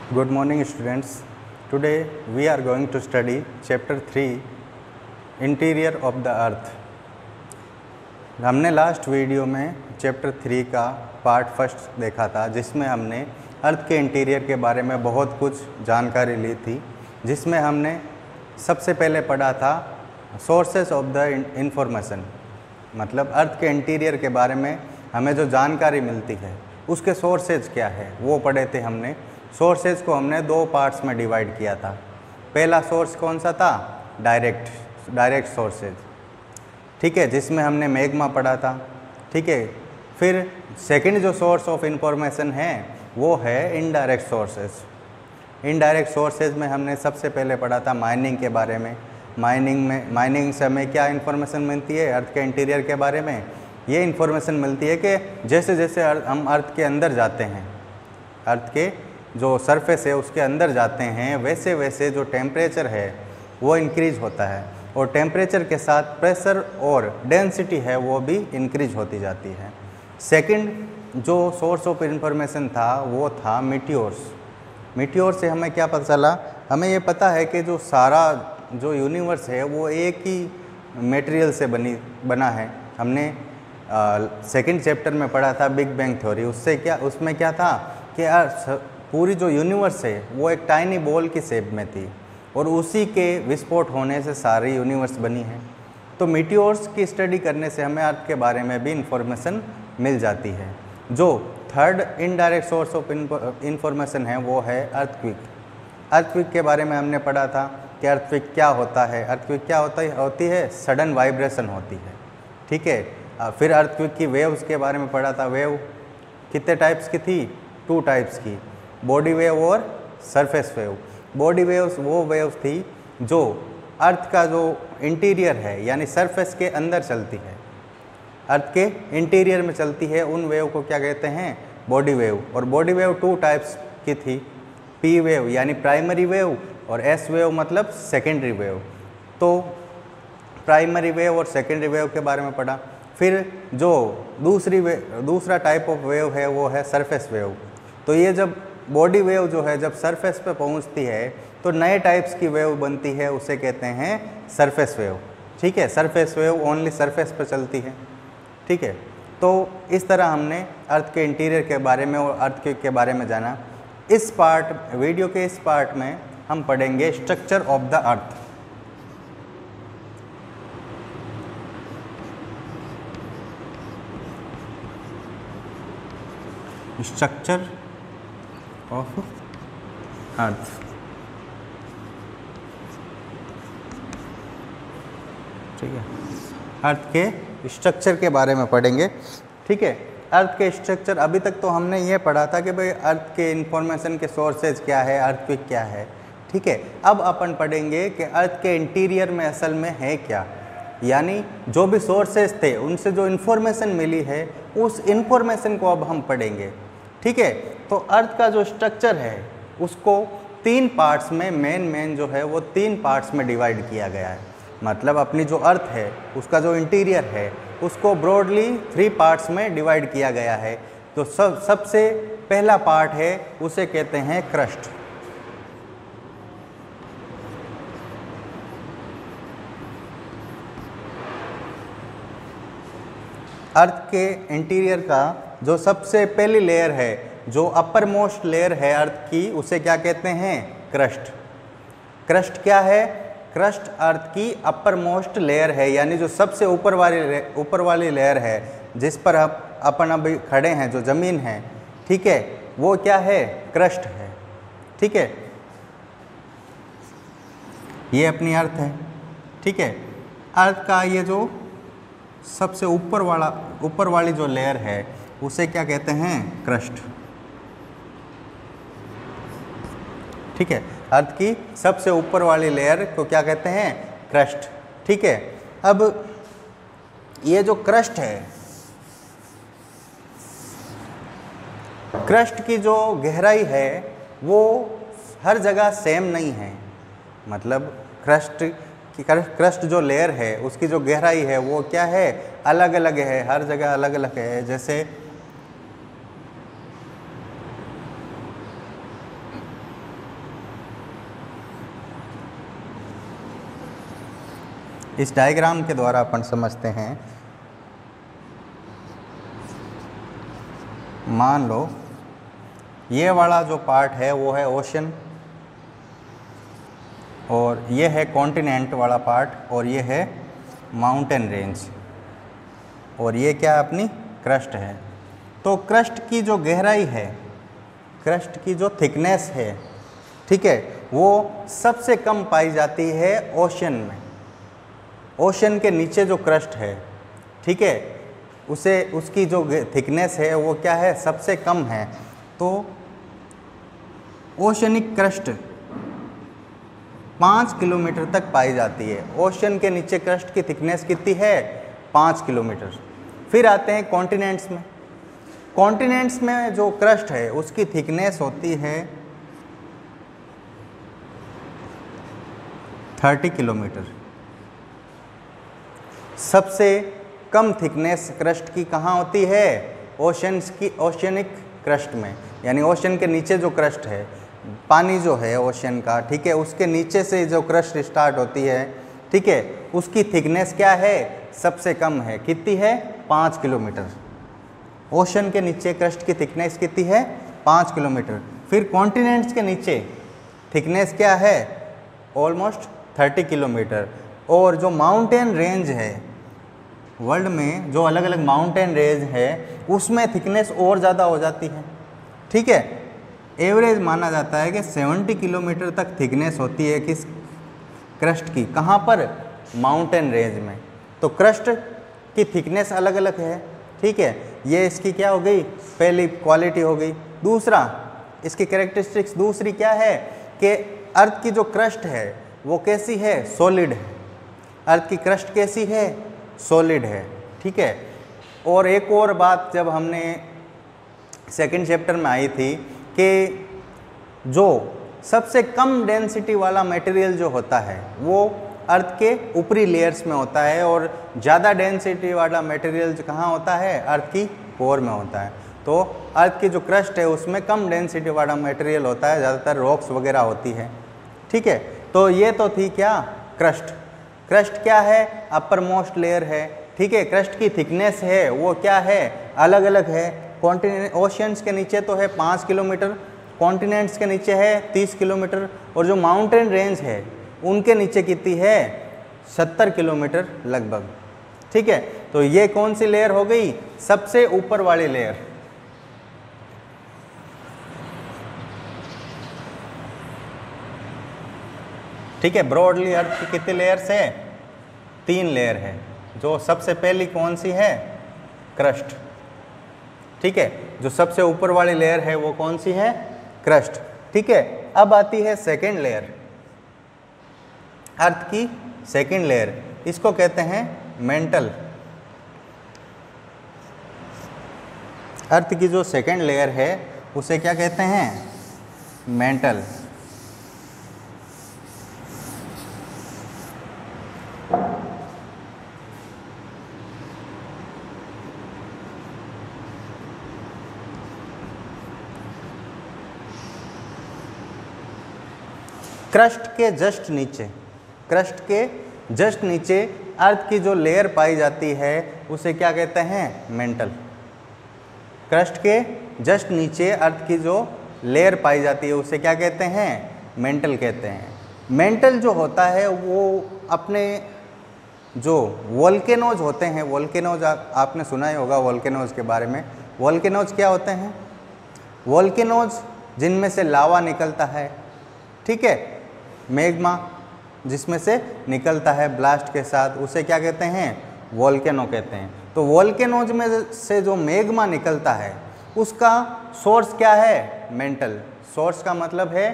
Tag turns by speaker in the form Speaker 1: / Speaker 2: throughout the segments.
Speaker 1: Good morning students. Today we are going to study chapter 3 Interior of the Earth. हमने last video में chapter 3 का part first देखा था जिसमें हमने अर्थ के इंटीरियर के बारे में बहुत कुछ जानकारी ली थी, जिसमें हमने सबसे पहले पढ़ा था सोर्सेस ऑफ द इंफॉर्मेशन, मतलब अर्थ के इंटीरियर के बारे में हमें जो जानकारी मिलती है उसके सोर्सेज क्या है वो पढ़े थे हमने। सोर्सेज को हमने दो पार्ट्स में डिवाइड किया था। पहला सोर्स कौन सा था? डायरेक्ट सोर्सेज, ठीक है, जिसमें हमने मैग्मा पढ़ा था, ठीक है। फिर सेकंड जो सोर्स ऑफ इंफॉर्मेशन है वो है इनडायरेक्ट सोर्सेज। इनडायरेक्ट सोर्सेज में हमने सबसे पहले पढ़ा था माइनिंग के बारे में। माइनिंग से हमें क्या इन्फॉर्मेशन मिलती है अर्थ के इंटीरियर के बारे में? ये इन्फॉर्मेशन मिलती है कि जैसे जैसे हम अर्थ के अंदर जाते हैं, अर्थ के जो सरफेस है उसके अंदर जाते हैं, वैसे वैसे जो टेम्परेचर है वो इंक्रीज होता है, और टेम्परेचर के साथ प्रेशर और डेंसिटी है वो भी इंक्रीज होती जाती है। सेकंड जो सोर्स ऑफ इंफॉर्मेशन था वो था मीटियोर्स। मीटियोर से हमें क्या पता चला? हमें ये पता है कि जो सारा जो यूनिवर्स है वो एक ही मटेरियल से बना है। हमने सेकंड चैप्टर में पढ़ा था बिग बैंग थ्योरी। उसमें क्या था कि पूरी जो यूनिवर्स है वो एक टाइनी बॉल की शेप में थी, और उसी के विस्फोट होने से सारी यूनिवर्स बनी है। तो मीटियोर्स की स्टडी करने से हमें अर्थ के बारे में भी इंफॉर्मेशन मिल जाती है। जो third indirect source of information है वो है अर्थक्वेक। अर्थक्वेक के बारे में हमने पढ़ा था कि अर्थक्वेक क्या होता है। अर्थक्वेक क्या होती है? सडन वाइब्रेशन होती है, ठीक है। फिर अर्थक्वेक की वेव्स के बारे में पढ़ा था। वेव कितने टाइप्स की थी? 2 टाइप्स की, बॉडी वेव और सरफेस वेव। बॉडी वेव्स वो वेव्स थी जो अर्थ का जो इंटीरियर है यानी सरफेस के अंदर चलती है, अर्थ के इंटीरियर में चलती है, उन वेव को क्या कहते हैं? Body wave. और बॉडी वेव 2 टाइप्स की थी, पी वेव यानी प्राइमरी वेव, और एस वेव मतलब सेकेंडरी वेव। तो प्राइमरी वेव और सेकेंडरी वेव के बारे में पढ़ा। फिर जो दूसरा टाइप ऑफ वेव है वो है सरफेस वेव। तो ये जब बॉडी वेव जो है जब सरफेस पे पहुंचती है तो नए टाइप्स की वेव बनती है, उसे कहते हैं सरफेस वेव, ठीक है। सरफेस वेव ओनली सरफेस पे चलती है, ठीक है। तो इस तरह हमने अर्थ के इंटीरियर के बारे में और अर्थक्वेक के बारे में जाना। वीडियो के इस पार्ट में हम पढ़ेंगे structure of the earth. Structure of earth, ठीक है। अर्थ के स्ट्रक्चर के बारे में पढ़ेंगे, ठीक है। अर्थ के स्ट्रक्चर, अभी तक तो हमने ये पढ़ा था कि भाई अर्थ के इंफॉर्मेशन के सोर्सेज क्या है, अर्थक्वेक क्या है, ठीक है। अब अपन पढ़ेंगे कि अर्थ के इंटीरियर में असल में है क्या, यानी जो भी सोर्सेज थे उनसे जो इन्फॉर्मेशन मिली है उस इन्फॉर्मेशन को अब हम पढ़ेंगे, ठीक है। तो अर्थ का जो स्ट्रक्चर है उसको 3 पार्ट्स में मेन जो है वो 3 पार्ट्स में डिवाइड किया गया है। मतलब अपनी जो अर्थ है उसका जो इंटीरियर है उसको ब्रॉडली 3 पार्ट्स में डिवाइड किया गया है। तो सबसे पहला पार्ट है उसे कहते हैं क्रस्ट। अर्थ के इंटीरियर का जो सबसे पहली लेयर है, जो अपर मोस्ट लेयर है अर्थ की, उसे क्या कहते हैं? क्रस्ट। क्रस्ट क्या है? क्रस्ट अर्थ की अपर मोस्ट लेयर है, यानी जो सबसे ऊपर वाली लेयर है जिस पर अपन अभी खड़े हैं, जो ज़मीन है, ठीक है, वो क्या है? क्रस्ट है, ठीक है। ये अपनी अर्थ है, ठीक है। अर्थ का ये जो सबसे ऊपर वाली जो लेयर है उसे क्या कहते हैं? क्रस्ट, ठीक है। अर्थ की सबसे ऊपर वाली लेयर को क्या कहते हैं? क्रस्ट, ठीक है। अब ये जो क्रस्ट है, क्रस्ट की जो गहराई है वो हर जगह सेम नहीं है। मतलब क्रस्ट जो लेयर है उसकी जो गहराई है वो क्या है? अलग अलग है, हर जगह अलग अलग है। जैसे इस डायग्राम के द्वारा अपन समझते हैं। मान लो ये वाला जो पार्ट है वो है ओशन, और ये है कॉन्टिनेंट वाला पार्ट, और ये है माउंटेन रेंज, और ये क्या अपनी क्रस्ट है। तो क्रस्ट की जो गहराई है, क्रस्ट की जो थिकनेस है, ठीक है, वो सबसे कम पाई जाती है ओशन में। ओशन के नीचे जो क्रस्ट है, ठीक है, उसे उसकी जो थिकनेस है वो क्या है, सबसे कम है। तो ओशनिक क्रस्ट 5 किलोमीटर तक पाई जाती है। ओशन के नीचे क्रस्ट की थिकनेस कितनी है, 5 किलोमीटर। फिर आते हैं कॉन्टिनेंट्स में। कॉन्टिनेंट्स में जो क्रस्ट है उसकी थिकनेस होती है 30 किलोमीटर। सबसे कम थिकनेस क्रस्ट की कहाँ होती है, ओशंस की, ओशनिक क्रस्ट में, यानी ओशन के नीचे जो क्रस्ट है, पानी जो है ओशन का, ठीक है, उसके नीचे से जो क्रस्ट स्टार्ट होती है, ठीक है, उसकी थिकनेस क्या है, सबसे कम है। कितनी है, 5 किलोमीटर। ओशन के नीचे क्रस्ट की थिकनेस कितनी है, 5 किलोमीटर। फिर कॉन्टिनेंट्स के नीचे थिकनेस क्या है, ऑलमोस्ट 30 किलोमीटर। और जो माउंटेन रेंज है, वर्ल्ड में जो अलग अलग माउंटेन रेंज है उसमें थिकनेस और ज़्यादा हो जाती है, ठीक है। एवरेज माना जाता है कि 70 किलोमीटर तक थिकनेस होती है किस क्रस्ट की, कहाँ पर, माउंटेन रेंज में। तो क्रस्ट की थिकनेस अलग अलग है, ठीक है। ये इसकी क्या हो गई, पहली क्वालिटी हो गई। दूसरा इसकी कैरेक्टरिस्टिक्स दूसरी क्या है कि अर्थ की जो क्रस्ट है वो कैसी है, सॉलिड है। अर्थ की क्रस्ट कैसी है, सॉलिड है, ठीक है। और एक और बात जब हमने सेकंड चैप्टर में आई थी कि जो सबसे कम डेंसिटी वाला मटेरियल जो होता है वो अर्थ के ऊपरी लेयर्स में होता है, और ज़्यादा डेंसिटी वाला मटेरियल कहाँ होता है, अर्थ की कोर में होता है। तो अर्थ की जो क्रस्ट है उसमें कम डेंसिटी वाला मटेरियल होता है, ज़्यादातर रॉक्स वगैरह होती है, ठीक है। तो ये तो थी क्या, क्रस्ट। क्रस्ट क्या है, अपर मोस्ट लेयर है, ठीक है। क्रस्ट की थिकनेस है वो क्या है, अलग अलग है। कॉन्टिनेंट, ओशियंस के नीचे तो है 5 किलोमीटर, कॉन्टिनेंट्स के नीचे है 30 किलोमीटर, और जो माउंटेन रेंज है उनके नीचे कितनी है, 70 किलोमीटर लगभग, ठीक है। तो ये कौन सी लेयर हो गई, सबसे ऊपर वाली लेयर। ठीक है, ब्रॉडली अर्थ की कितनी लेयर्स है, 3 लेयर है। जो सबसे पहली कौन सी है, क्रस्ट, ठीक है। जो सबसे ऊपर वाली लेयर है वो कौन सी है, क्रस्ट, ठीक है। अब आती है सेकेंड लेयर, अर्थ की सेकेंड लेयर, इसको कहते हैं मेंटल। अर्थ की जो सेकेंड लेयर है उसे क्या कहते हैं, मेंटल। क्रस्ट के जस्ट नीचे, क्रस्ट के जस्ट नीचे अर्थ की जो लेयर पाई जाती है उसे क्या कहते हैं, मेंटल। क्रस्ट के जस्ट नीचे अर्थ की जो लेयर पाई जाती है उसे क्या कहते हैं, मेंटल कहते हैं। मेंटल जो होता है वो अपने जो वोल्केनोज होते हैं, वोल्केनोज आपने सुना ही होगा वोल्केनोज के बारे में। वोल्केनोज क्या होते हैं, वोल्केनोज जिनमें से लावा निकलता है, ठीक है, मैग्मा जिसमें से निकलता है ब्लास्ट के साथ, उसे क्या कहते हैं, वोल्केनो कहते हैं। तो वोल्केनोज में से जो मैग्मा निकलता है उसका सोर्स क्या है, मेंटल। सोर्स का मतलब है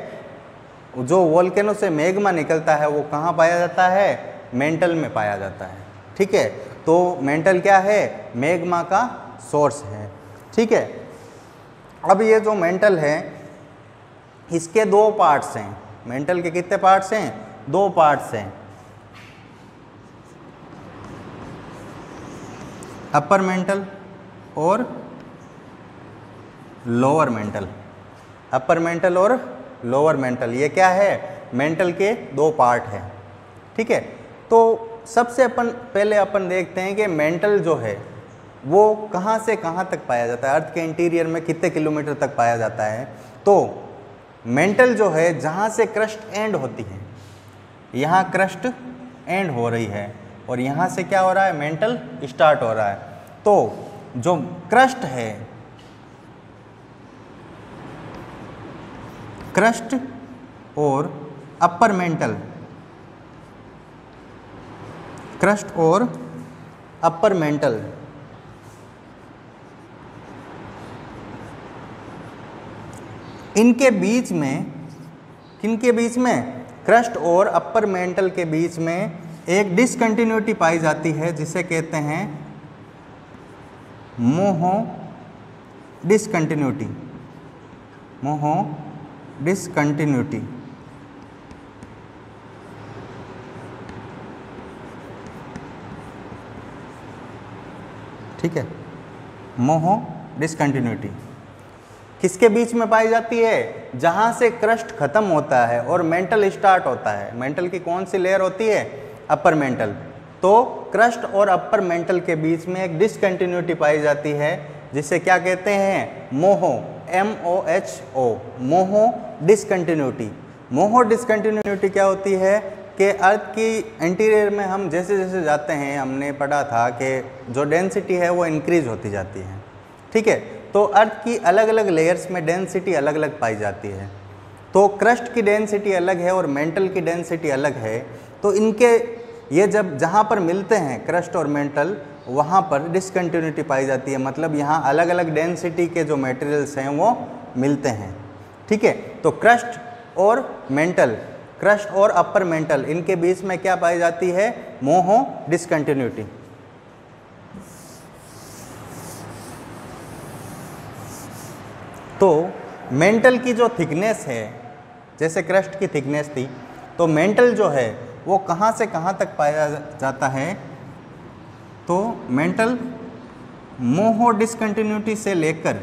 Speaker 1: जो वोल्केनो से मैग्मा निकलता है वो कहाँ पाया जाता है, मेंटल में पाया जाता है, ठीक है। तो मेंटल क्या है, मैग्मा का सोर्स है, ठीक है। अब ये जो मेंटल है इसके 2 पार्ट्स हैं। मेंटल के कितने पार्ट्स हैं, 2 पार्ट्स हैं, अपर मेंटल और लोअर मेंटल। अपर मेंटल और लोअर मेंटल, ये क्या है, मेंटल के 2 पार्ट हैं, ठीक है। तो सबसे पहले अपन देखते हैं कि मेंटल जो है वो कहाँ से कहाँ तक पाया जाता है, अर्थ के इंटीरियर में कितने किलोमीटर तक पाया जाता है। तो मेंटल जो है जहाँ से क्रस्ट एंड होती है, यहाँ क्रस्ट एंड हो रही है और यहाँ से क्या हो रहा है, मेंटल स्टार्ट हो रहा है। तो जो क्रस्ट है, क्रस्ट और अपर मेंटल, क्रस्ट और अपर मेंटल, इनके बीच में, किनके बीच में, क्रस्ट और अपर मेंटल के बीच में एक डिसकंटिन्यूटी पाई जाती है जिसे कहते हैं मोहो डिसकंटिन्यूटी, मोहो डिसकंटिन्यूटी। ठीक है, मोहो डिसकंटिन्यूटी किसके बीच में पाई जाती है, जहां से क्रस्ट खत्म होता है और मेंटल स्टार्ट होता है। मेंटल की कौन सी लेयर होती है, अपर मेंटल। तो क्रस्ट और अपर मेंटल के बीच में एक डिसकंटिन्यूटी पाई जाती है जिसे क्या कहते हैं, मोहो, MOHO, मोहो डिसकंटिन्यूटी। मोहो डिसकंटिन्यूटी क्या होती है कि अर्थ की इंटीरियर में हम जैसे जैसे जाते हैं, हमने पढ़ा था कि जो डेंसिटी है वो इंक्रीज होती जाती है। ठीक है, तो अर्थ की अलग अलग लेयर्स में डेंसिटी अलग अलग पाई जाती है। तो क्रस्ट की डेंसिटी अलग है और मेंटल की डेंसिटी अलग है। तो इनके ये जब जहाँ पर मिलते हैं क्रस्ट और मेंटल, वहाँ पर डिसकंटिन्यूटी पाई जाती है, मतलब यहाँ अलग अलग डेंसिटी के जो मटेरियल्स हैं वो मिलते हैं। ठीक है, तो क्रस्ट और मेंटल, क्रस्ट और अपर मेंटल, इनके बीच में क्या पाई जाती है, मोहो डिसकंटिन्यूटी। तो मेंटल की जो थिकनेस है, जैसे क्रस्ट की थिकनेस थी, तो मेंटल जो है वो कहाँ से कहाँ तक पाया जाता है, तो मेंटल मोहो डिसकंटिन्यूटी से लेकर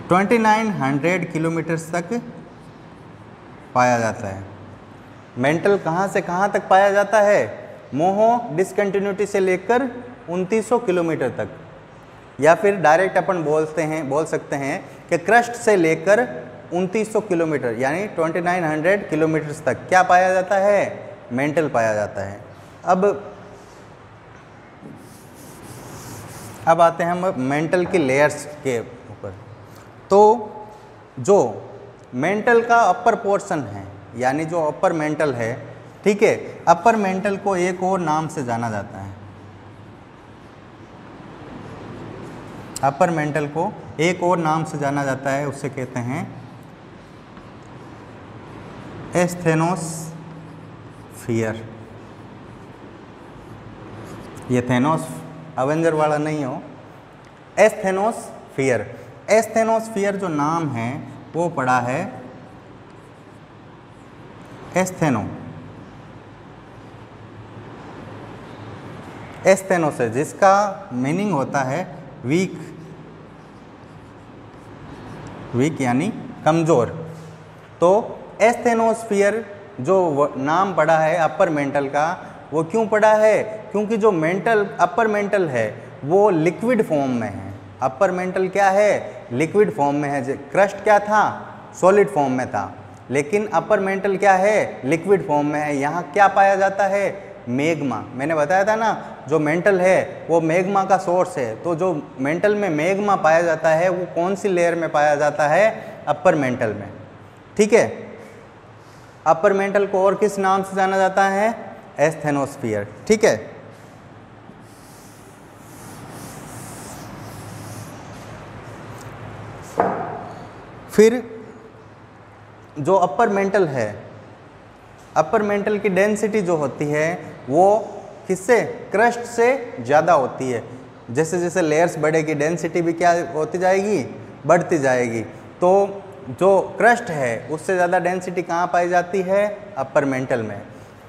Speaker 1: 2900 किलोमीटर्स तक पाया जाता है। मेंटल कहाँ से कहाँ तक पाया जाता है, मोहो डिसकंटिन्यूटी से लेकर 2900 किलोमीटर तक, या फिर डायरेक्ट अपन बोल सकते हैं कि क्रस्ट से लेकर 2900 किलोमीटर यानी 2900 किलोमीटर्स तक क्या पाया जाता है, मेंटल पाया जाता है। अब आते हैं हम मेंटल की लेयर्स के ऊपर। तो जो मेंटल का अपर पोर्शन है, यानी जो अपर मेंटल है, ठीक है, अपर मेंटल को एक और नाम से जाना जाता है, अपर मेंटल को एक और नाम से जाना जाता है, उससे कहते हैं एस्थेनोस्फीयर। ये थेनोस अवेंजर वाला नहीं हो, एस्थेनोस्फीयर। एस्थेनोस्फीयर जो नाम है वो पड़ा है एस्थेनो, एस्थेनो से, जिसका मीनिंग होता है वीक, वीक यानी कमज़ोर। तो एस्थेनोस्फीयर जो नाम पड़ा है अपर मेंटल का, वो क्यों पड़ा है, क्योंकि जो मेंटल, अपर मेंटल है वो लिक्विड फॉर्म में है। अपर मेंटल क्या है, लिक्विड फॉर्म में है। क्रस्ट क्या था, सॉलिड फॉर्म में था, लेकिन अपर मेंटल क्या है, लिक्विड फॉर्म में है। यहाँ क्या पाया जाता है, मैग्मा। मैंने बताया था ना, जो मेंटल है वो मैग्मा का सोर्स है। तो जो मेंटल में मैग्मा पाया जाता है वो कौन सी लेयर में पाया जाता है, अपर मेंटल में। ठीक है, अपर मेंटल को और किस नाम से जाना जाता है, एस्थेनोस्फीयर। ठीक है, फिर जो अपर मेंटल है, अपर मेंटल की डेंसिटी जो होती है वो किससे, क्रस्ट से ज़्यादा होती है। जैसे जैसे लेयर्स बढ़ेगी डेंसिटी भी क्या होती जाएगी, बढ़ती जाएगी। तो जो क्रस्ट है उससे ज़्यादा डेंसिटी कहाँ पाई जाती है, अपर मेंटल में।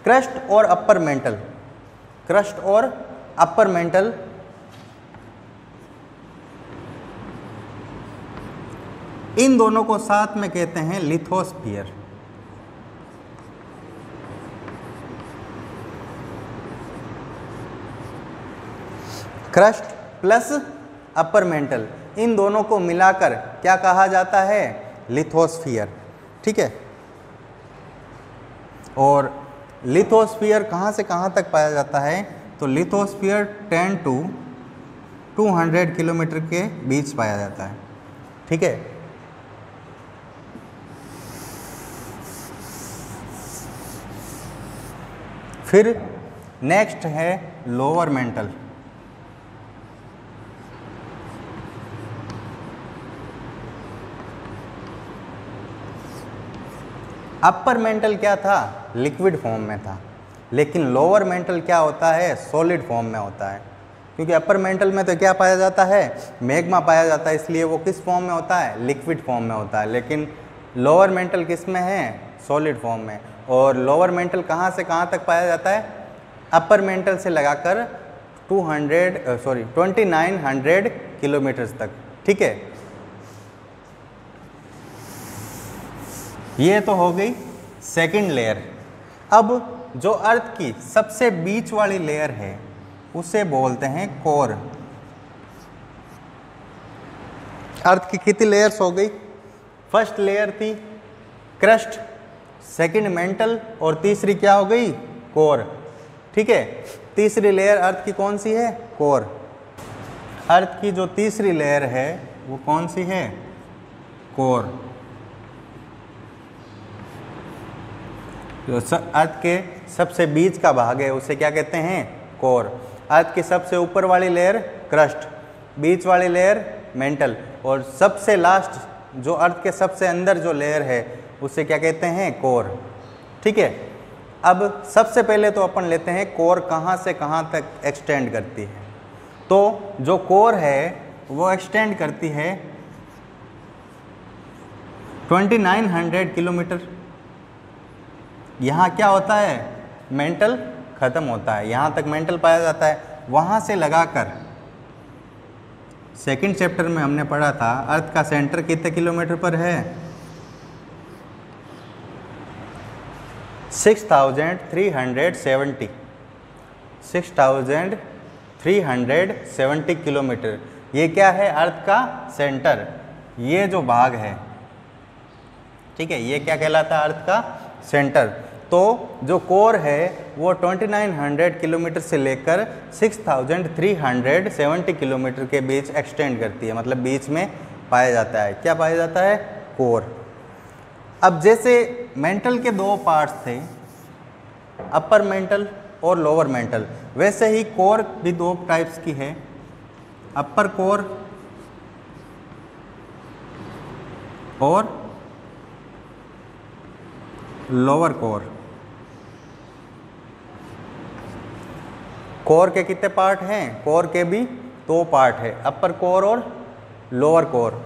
Speaker 1: क्रस्ट और अपर मेंटल, क्रस्ट और अपर मेंटल इन दोनों को साथ में कहते हैं lithosphere. Crust plus upper mantle, इन दोनों को मिलाकर क्या कहा जाता है? लिथोस्फीयर। ठीक है, और लिथोस्फीयर कहाँ से कहाँ तक पाया जाता है? तो लिथोस्फीयर 10 to 200 किलोमीटर के बीच पाया जाता है। ठीक है, फिर नेक्स्ट है लोअर मेंटल। अपर मेंटल क्या था? लिक्विड फॉर्म में था, लेकिन लोअर मेंटल क्या होता है? सॉलिड फॉर्म में होता है। क्योंकि अपर मेंटल में तो क्या पाया जाता है? मैग्मा पाया जाता है, इसलिए वो किस फॉर्म में होता है? लिक्विड फॉर्म में होता है। लेकिन लोअर मेंटल किस में है? सॉलिड फॉर्म में। और लोअर मेंटल कहाँ से कहाँ तक पाया जाता है? अपर मेंटल से लगाकर 2900 किलोमीटर्स तक। ठीक है, ये तो हो गई सेकंड लेयर। अब जो अर्थ की सबसे बीच वाली लेयर है उसे बोलते हैं कोर। अर्थ की कितनी लेयर्स हो गई? फर्स्ट लेयर थी क्रस्ट, सेकंड मेंटल, और तीसरी क्या हो गई? कोर। ठीक है, तीसरी लेयर अर्थ की कौन सी है? कोर। अर्थ की जो तीसरी लेयर है वो कौन सी है? कोर। जो अर्थ के सबसे बीच का भाग है उसे क्या कहते हैं? कोर। अर्थ की सबसे ऊपर वाली लेयर क्रस्ट, बीच वाली लेयर मेंटल, और सबसे लास्ट जो अर्थ के सबसे अंदर जो लेयर है उसे क्या कहते हैं? कोर। ठीक है, अब सबसे पहले तो अपन लेते हैं कोर कहाँ से कहाँ तक एक्सटेंड करती है। तो जो कोर है वो एक्सटेंड करती है 2900 किलोमीटर। यहाँ क्या होता है? मेंटल ख़त्म होता है, यहाँ तक मेंटल पाया जाता है। वहाँ से लगाकर सेकंड चैप्टर में हमने पढ़ा था अर्थ का सेंटर कितने किलोमीटर पर है? 6370 किलोमीटर। ये क्या है? अर्थ का सेंटर, ये जो भाग है। ठीक है, ये क्या कहलाता है? अर्थ का सेंटर। तो जो कोर है वो 2900 किलोमीटर से लेकर 6370 किलोमीटर के बीच एक्सटेंड करती है, मतलब बीच में पाया जाता है। क्या पाया जाता है? कोर। अब जैसे मेंटल के दो पार्ट्स थे, अपर मेंटल और लोअर मेंटल, वैसे ही कोर भी दो टाइप्स की है, अपर कोर और लोअर कोर। कोर के कितने पार्ट हैं? कोर के भी दो पार्ट है, अपर कोर और लोअर कोर।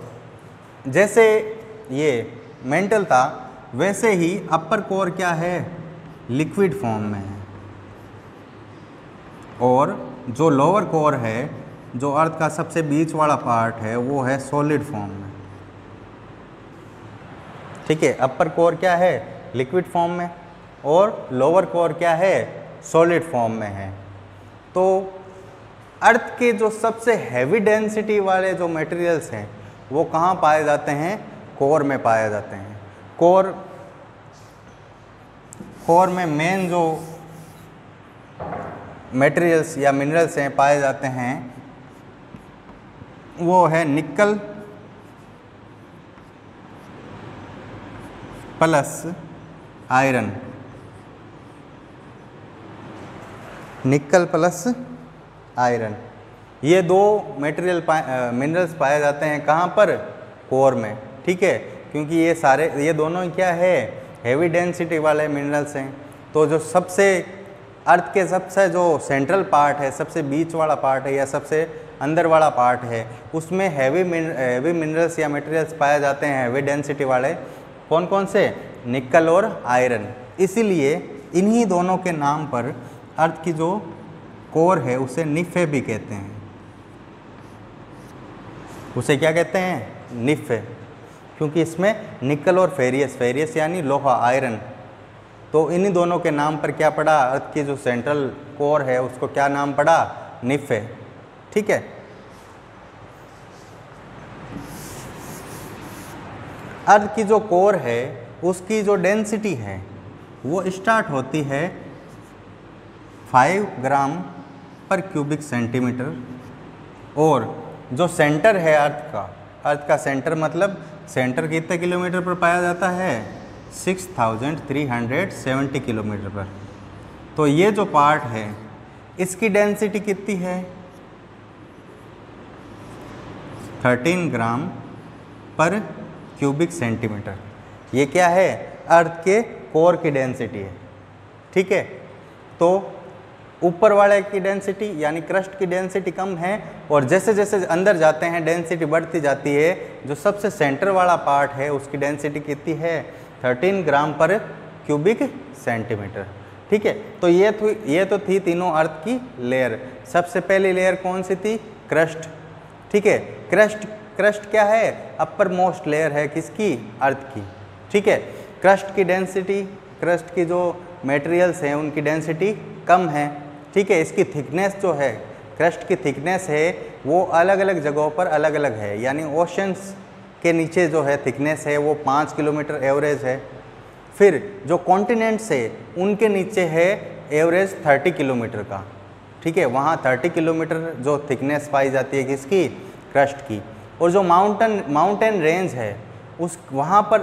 Speaker 1: जैसे ये मेंटल था वैसे ही अपर कोर क्या है? लिक्विड फॉर्म में है, और जो लोअर कोर है, जो अर्थ का सबसे बीच वाला पार्ट है, वो है सॉलिड फॉर्म में। ठीक है, अपर कोर क्या है? लिक्विड फॉर्म में, और लोअर कोर क्या है? सॉलिड फॉर्म में है। तो अर्थ के जो सबसे हैवी डेंसिटी वाले जो मटेरियल्स हैं वो कहाँ पाए जाते हैं? कोर में पाए जाते हैं। कोर में मेन जो मटेरियल्स या मिनरल्स हैं पाए जाते हैं वो है nickel plus iron. Nickel plus iron, ये दो मटेरियल मिनरल्स पाए जाते हैं कहाँ पर? कोर में। ठीक है, क्योंकि ये दोनों क्या है? हेवी डेंसिटी वाले मिनरल्स हैं। तो जो सबसे अर्थ के सबसे जो सेंट्रल पार्ट है, सबसे बीच वाला पार्ट है या सबसे अंदर वाला पार्ट है, उसमें हेवी मिनरल्स या मटेरियल्स पाए जाते हैं हेवी डेंसिटी वाले। कौन कौन से? निकल और आयरन। इसीलिए इन्हीं दोनों के नाम पर अर्थ की जो कोर है उसे निफ़े भी कहते हैं। उसे क्या कहते हैं? निफ़े, क्योंकि इसमें निकल और फेरियस यानी लोहा, आयरन। तो इन्हीं दोनों के नाम पर क्या पड़ा? अर्थ की जो सेंट्रल कोर है उसको क्या नाम पड़ा? निफ़े। ठीक है। अर्थ की जो कोर है उसकी जो डेंसिटी है वो स्टार्ट होती है 5 ग्राम पर क्यूबिक सेंटीमीटर, और जो सेंटर है अर्थ का सेंटर मतलब सेंटर कितने किलोमीटर पर पाया जाता है, 6370 किलोमीटर पर। तो ये जो पार्ट है इसकी डेंसिटी कितनी है, 13 ग्राम पर क्यूबिक सेंटीमीटर। ये क्या है, अर्थ के कोर की डेंसिटी है, ठीक है। तो ऊपर वाले की डेंसिटी यानी क्रस्ट की डेंसिटी कम है, और जैसे जैसे अंदर जाते हैं डेंसिटी बढ़ती जाती है। जो सबसे सेंटर वाला पार्ट है उसकी डेंसिटी कितनी है, 13 ग्राम पर क्यूबिक सेंटीमीटर, ठीक है। तो ये तो थी तीनों अर्थ की लेयर। सबसे पहली लेयर कौन सी थी, क्रस्ट, ठीक है। क्रस्ट क्या है, अपर मोस्ट लेयर है किसकी, अर्थ की, ठीक है। क्रस्ट की डेंसिटी, क्रस्ट की जो मटेरियल्स हैं उनकी डेंसिटी कम है, ठीक है। इसकी थिकनेस जो है, क्रस्ट की थिकनेस है वो अलग अलग जगहों पर अलग अलग है, यानी ओशंस के नीचे जो है थिकनेस है वो 5 किलोमीटर एवरेज है। फिर जो कॉन्टिनेंट्स है उनके नीचे है एवरेज 30 किलोमीटर का, ठीक है। वहाँ 30 किलोमीटर जो थिकनेस पाई जाती है किसकी, क्रस्ट की। और जो माउंटेन रेंज है उस वहाँ पर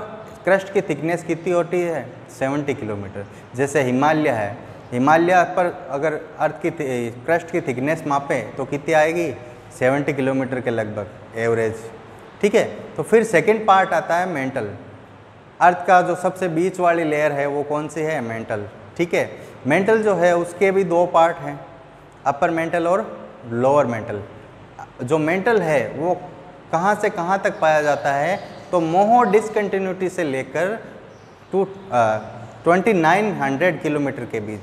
Speaker 1: क्रस्ट की थिकनेस कितनी होती है, 70 किलोमीटर। जैसे हिमालय है, हिमालय पर अगर अर्थ की क्रस्ट की थिकनेस मापें तो कितनी आएगी, 70 किलोमीटर के लगभग एवरेज, ठीक है। तो फिर सेकंड पार्ट आता है मेंटल। अर्थ का जो सबसे बीच वाली लेयर है वो कौन सी है, मेंटल, ठीक है। मेंटल जो है उसके भी दो पार्ट हैं, अपर मेंटल और लोअर मेंटल। जो मेंटल है वो कहाँ से कहाँ तक पाया जाता है, तो मोहो डिसकंटिन्यूटी से लेकर 2900 किलोमीटर के बीच,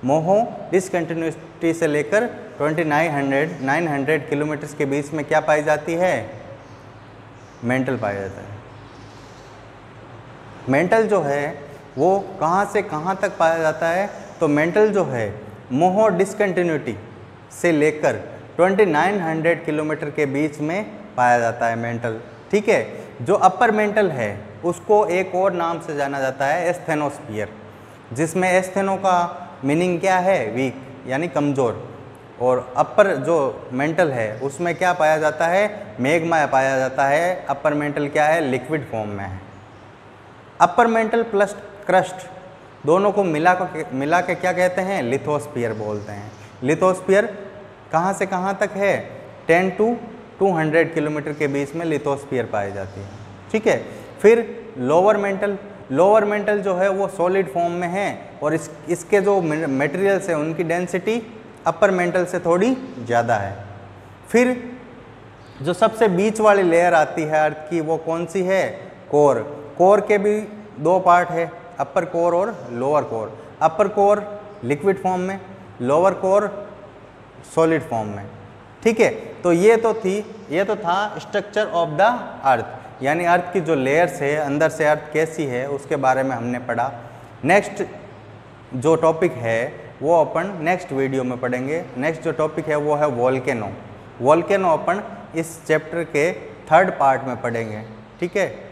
Speaker 1: मोहो डिसकंटिन्यूटी से लेकर 2900 किलोमीटर के बीच में क्या पाई जाती है, मेंटल पाया जाता है। मेंटल जो है वो कहाँ से कहाँ तक पाया जाता है, तो मेंटल जो है मोहो डिसकंटिन्यूटी से लेकर 2900 किलोमीटर के बीच में पाया जाता है मेंटल, ठीक है। जो अपर मेंटल है उसको एक और नाम से जाना जाता है एस्थेनोस्फीयर, जिसमें एस्थेनो का मीनिंग क्या है, वीक यानी कमज़ोर। और अपर जो मेंटल है उसमें क्या पाया जाता है, मैग्मा पाया जाता है। अपर मेंटल क्या है, लिक्विड फॉर्म में है। अपर मेंटल प्लस क्रस्ट दोनों को मिला के क्या कहते हैं, लिथोस्फीयर बोलते हैं। लिथोस्फीयर कहाँ से कहाँ तक है, 10 to 200 किलोमीटर के बीच में लिथोस्फीयर पाई जाती है, ठीक है। फिर लोअर मेंटल जो है वो सॉलिड फॉर्म में है, और इसके जो मटेरियल्स है उनकी डेंसिटी अपर मेंटल से थोड़ी ज़्यादा है। फिर जो सबसे बीच वाली लेयर आती है अर्थ की वो कौन सी है, कोर के भी दो पार्ट है, अपर कोर और लोअर कोर। अपर कोर लिक्विड फॉर्म में, लोअर कोर सॉलिड फॉर्म में, ठीक है। तो ये तो था स्ट्रक्चर ऑफ द अर्थ, यानी अर्थ की जो लेयर्स है, अंदर से अर्थ कैसी है उसके बारे में हमने पढ़ा। नेक्स्ट जो टॉपिक है वो अपन नेक्स्ट वीडियो में पढ़ेंगे। नेक्स्ट जो टॉपिक है वो है वोल्केनो अपन इस चैप्टर के 3rd पार्ट में पढ़ेंगे, ठीक है।